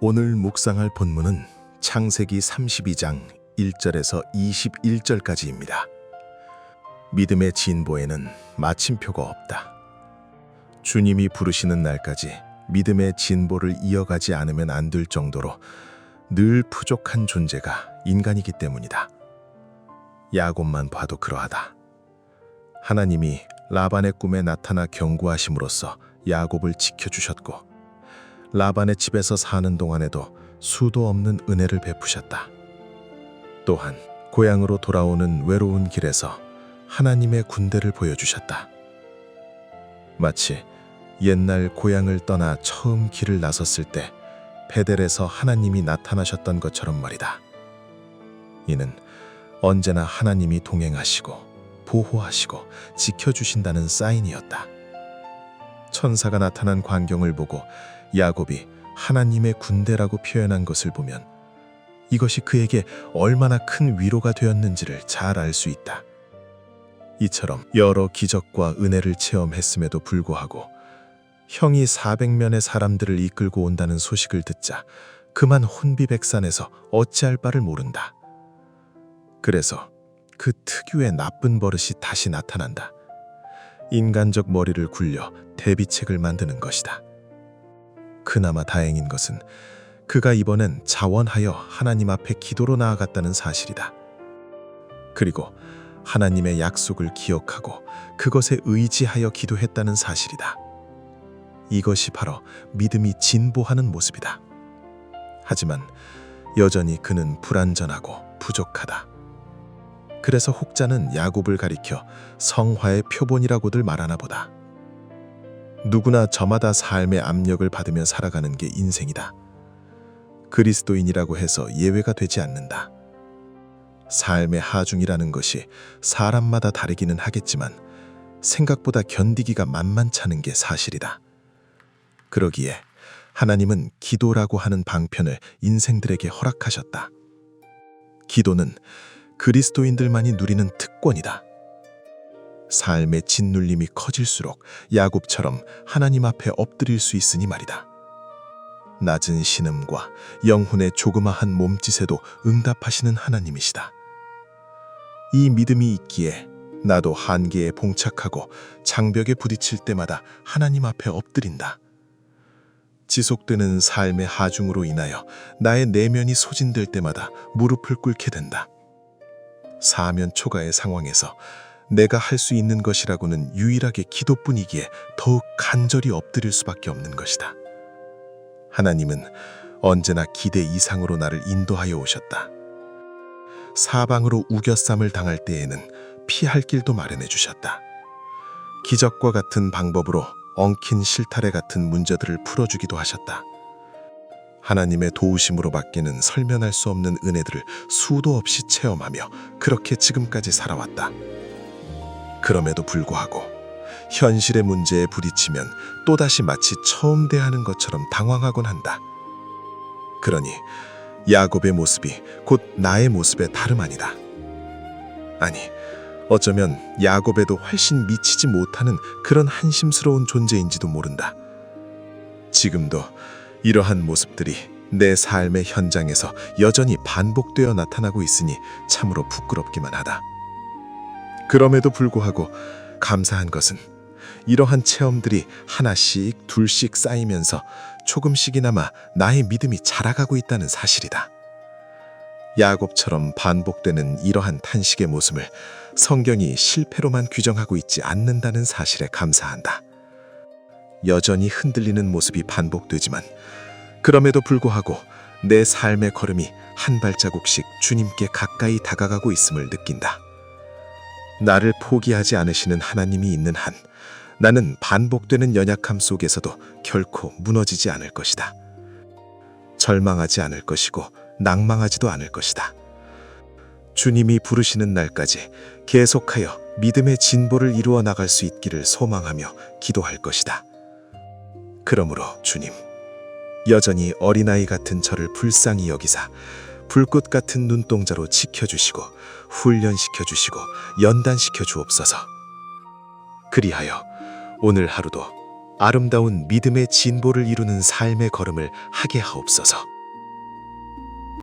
오늘 묵상할 본문은 창세기 32장 1절에서 21절까지입니다. 믿음의 진보에는 마침표가 없다. 주님이 부르시는 날까지 믿음의 진보를 이어가지 않으면 안 될 정도로 늘 부족한 존재가 인간이기 때문이다. 야곱만 봐도 그러하다. 하나님이 라반의 꿈에 나타나 경고하심으로써 야곱을 지켜주셨고, 라반의 집에서 사는 동안에도 수도 없는 은혜를 베푸셨다. 또한 고향으로 돌아오는 외로운 길에서 하나님의 군대를 보여주셨다. 마치 옛날 고향을 떠나 처음 길을 나섰을 때 베델에서 하나님이 나타나셨던 것처럼 말이다. 이는 언제나 하나님이 동행하시고 보호하시고 지켜주신다는 사인이었다. 천사가 나타난 광경을 보고 야곱이 하나님의 군대라고 표현한 것을 보면 이것이 그에게 얼마나 큰 위로가 되었는지를 잘 알 수 있다. 이처럼 여러 기적과 은혜를 체험했음에도 불구하고 형이 400명의 사람들을 이끌고 온다는 소식을 듣자 그만 혼비백산해서 어찌할 바를 모른다. 그래서 그 특유의 나쁜 버릇이 다시 나타난다. 인간적 머리를 굴려 대비책을 만드는 것이다. 그나마 다행인 것은 그가 이번엔 자원하여 하나님 앞에 기도로 나아갔다는 사실이다. 그리고 하나님의 약속을 기억하고 그것에 의지하여 기도했다는 사실이다. 이것이 바로 믿음이 진보하는 모습이다. 하지만 여전히 그는 불완전하고 부족하다. 그래서 혹자는 야곱을 가리켜 성화의 표본이라고들 말하나 보다. 누구나 저마다 삶의 압력을 받으며 살아가는 게 인생이다. 그리스도인이라고 해서 예외가 되지 않는다. 삶의 하중이라는 것이 사람마다 다르기는 하겠지만 생각보다 견디기가 만만찮은 게 사실이다. 그러기에 하나님은 기도라고 하는 방편을 인생들에게 허락하셨다. 기도는 그리스도인들만이 누리는 특권이다. 삶의 짓눌림이 커질수록 야곱처럼 하나님 앞에 엎드릴 수 있으니 말이다. 낮은 신음과 영혼의 조그마한 몸짓에도 응답하시는 하나님이시다. 이 믿음이 있기에 나도 한계에 봉착하고 장벽에 부딪힐 때마다 하나님 앞에 엎드린다. 지속되는 삶의 하중으로 인하여 나의 내면이 소진될 때마다 무릎을 꿇게 된다. 사면 초가의 상황에서 내가 할 수 있는 것이라고는 유일하게 기도뿐이기에 더욱 간절히 엎드릴 수밖에 없는 것이다. 하나님은 언제나 기대 이상으로 나를 인도하여 오셨다. 사방으로 우겨쌈을 당할 때에는 피할 길도 마련해 주셨다. 기적과 같은 방법으로 엉킨 실타래 같은 문제들을 풀어주기도 하셨다. 하나님의 도우심으로 밖에는 설명할 수 없는 은혜들을 수도 없이 체험하며 그렇게 지금까지 살아왔다. 그럼에도 불구하고 현실의 문제에 부딪히면 또다시 마치 처음 대하는 것처럼 당황하곤 한다. 그러니 야곱의 모습이 곧 나의 모습의 다름 아니다. 아니, 어쩌면 야곱에도 훨씬 미치지 못하는 그런 한심스러운 존재인지도 모른다. 지금도 이러한 모습들이 내 삶의 현장에서 여전히 반복되어 나타나고 있으니 참으로 부끄럽기만 하다. 그럼에도 불구하고 감사한 것은 이러한 체험들이 하나씩 둘씩 쌓이면서 조금씩이나마 나의 믿음이 자라가고 있다는 사실이다. 야곱처럼 반복되는 이러한 탄식의 모습을 성경이 실패로만 규정하고 있지 않는다는 사실에 감사한다. 여전히 흔들리는 모습이 반복되지만 그럼에도 불구하고 내 삶의 걸음이 한 발자국씩 주님께 가까이 다가가고 있음을 느낀다. 나를 포기하지 않으시는 하나님이 있는 한 나는 반복되는 연약함 속에서도 결코 무너지지 않을 것이다. 절망하지 않을 것이고 낭망하지도 않을 것이다. 주님이 부르시는 날까지 계속하여 믿음의 진보를 이루어 나갈 수 있기를 소망하며 기도할 것이다. 그러므로 주님, 여전히 어린아이 같은 저를 불쌍히 여기사 불꽃 같은 눈동자로 지켜주시고 훈련시켜주시고 연단시켜 주옵소서. 그리하여 오늘 하루도 아름다운 믿음의 진보를 이루는 삶의 걸음을 하게 하옵소서.